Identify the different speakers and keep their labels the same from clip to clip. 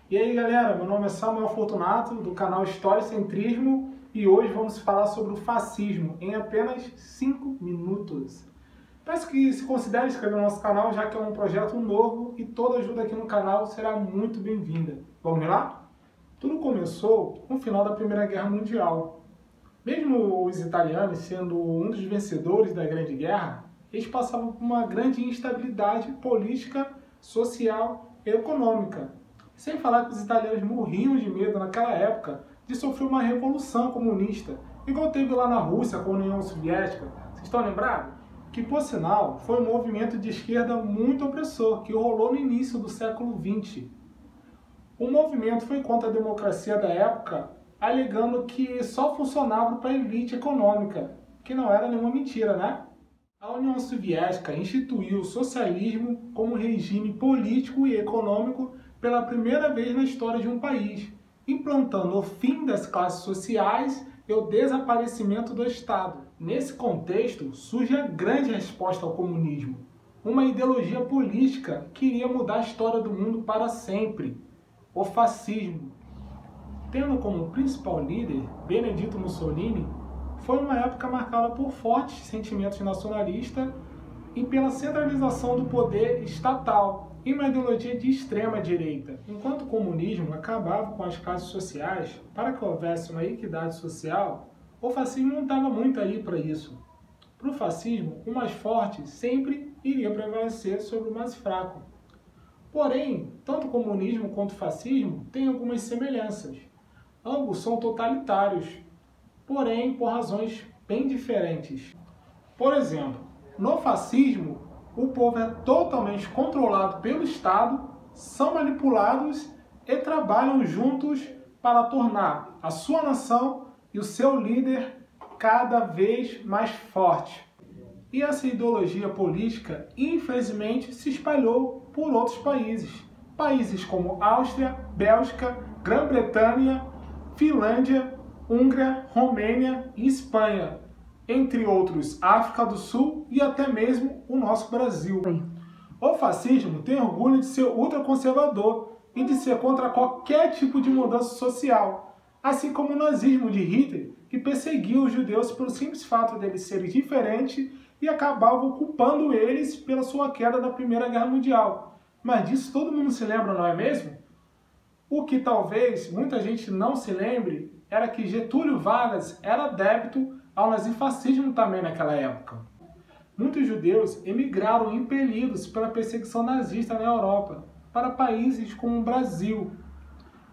Speaker 1: E aí galera, meu nome é Samuel Fortunato, do canal História e Centrismo, e hoje vamos falar sobre o fascismo em apenas 5 minutos. Peço que se considere inscrever no nosso canal, já que é um projeto novo e toda ajuda aqui no canal será muito bem-vinda. Vamos lá? Tudo começou no final da Primeira Guerra Mundial. Mesmo os italianos sendo um dos vencedores da Grande Guerra, eles passavam por uma grande instabilidade política, social e econômica. Sem falar que os italianos morriam de medo naquela época de sofrer uma revolução comunista, igual teve lá na Rússia com a União Soviética. Vocês estão lembrados? Que, por sinal, foi um movimento de esquerda muito opressor que rolou no início do século XX. O movimento foi contra a democracia da época, alegando que só funcionava para a elite econômica, que não era nenhuma mentira, né? A União Soviética instituiu o socialismo como regime político e econômico pela primeira vez na história de um país, implantando o fim das classes sociais e o desaparecimento do Estado. Nesse contexto, surge a grande resposta ao comunismo, uma ideologia política que iria mudar a história do mundo para sempre, o fascismo. Tendo como principal líder Benedito Mussolini, foi uma época marcada por fortes sentimentos nacionalistas e pela centralização do poder estatal em uma ideologia de extrema direita. Enquanto o comunismo acabava com as classes sociais para que houvesse uma equidade social, o fascismo não estava muito aí para isso. Para o fascismo, o mais forte sempre iria prevalecer sobre o mais fraco. Porém, tanto o comunismo quanto o fascismo têm algumas semelhanças. Ambos são totalitários, porém por razões bem diferentes. Por exemplo, no fascismo, o povo é totalmente controlado pelo Estado, são manipulados e trabalham juntos para tornar a sua nação e o seu líder cada vez mais forte. E essa ideologia política, infelizmente, se espalhou por outros países. Países como Áustria, Bélgica, Grã-Bretanha, Finlândia, Hungria, Romênia e Espanha, entre outros África do Sul e até mesmo o nosso Brasil. O fascismo tem orgulho de ser ultraconservador e de ser contra qualquer tipo de mudança social, assim como o nazismo de Hitler, que perseguiu os judeus pelo simples fato deles serem diferentes e acabava ocupando eles pela sua queda da Primeira Guerra Mundial. Mas disso todo mundo se lembra, não é mesmo? O que talvez muita gente não se lembre era que Getúlio Vargas era adepto ao nazifascismo também naquela época. Muitos judeus emigraram impelidos pela perseguição nazista na Europa para países como o Brasil.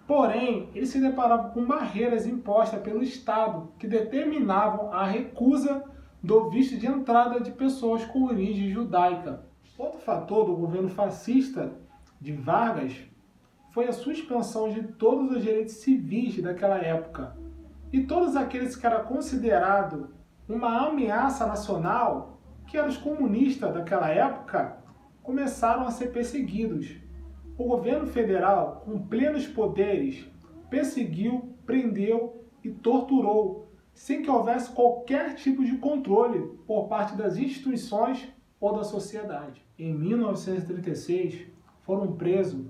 Speaker 1: Porém, eles se deparavam com barreiras impostas pelo Estado que determinavam a recusa do visto de entrada de pessoas com origem judaica. Outro fator do governo fascista de Vargas foi a suspensão de todos os direitos civis daquela época. E todos aqueles que eram considerados uma ameaça nacional, que eram os comunistas daquela época, começaram a ser perseguidos. O governo federal, com plenos poderes, perseguiu, prendeu e torturou, sem que houvesse qualquer tipo de controle por parte das instituições ou da sociedade. Em 1936, foram presos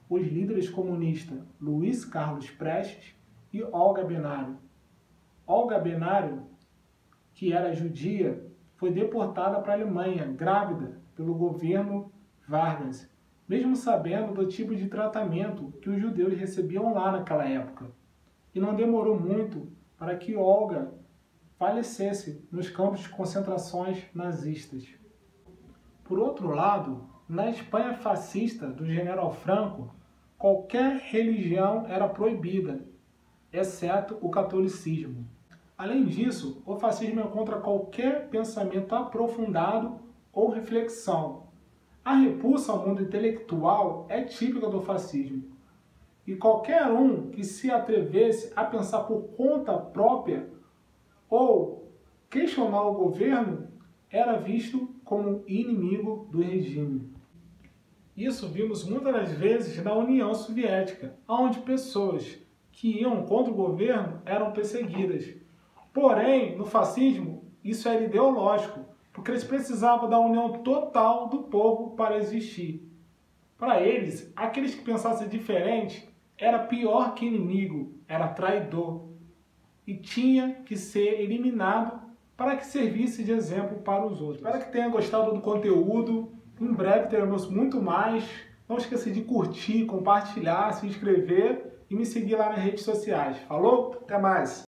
Speaker 1: os líderes comunistas Luiz Carlos Prestes e Olga Benário. Olga Benário, que era judia, foi deportada para a Alemanha, grávida, pelo governo Vargas, mesmo sabendo do tipo de tratamento que os judeus recebiam lá naquela época. E não demorou muito para que Olga falecesse nos campos de concentrações nazistas. Por outro lado, na Espanha fascista do general Franco, qualquer religião era proibida, exceto o catolicismo. Além disso, o fascismo é contra qualquer pensamento aprofundado ou reflexão. A repulsa ao mundo intelectual é típica do fascismo. E qualquer um que se atrevesse a pensar por conta própria ou questionar o governo era visto como inimigo do regime. Isso vimos muitas das vezes na União Soviética, onde pessoas que iam contra o governo eram perseguidas. Porém, no fascismo, isso era ideológico, porque eles precisavam da união total do povo para existir. Para eles, aqueles que pensassem diferente era pior que inimigo, era traidor e tinha que ser eliminado para que servisse de exemplo para os outros. Espero que tenha gostado do conteúdo. Em breve teremos muito mais. Não esqueça de curtir, compartilhar, se inscrever e me seguir lá nas redes sociais. Falou? Até mais!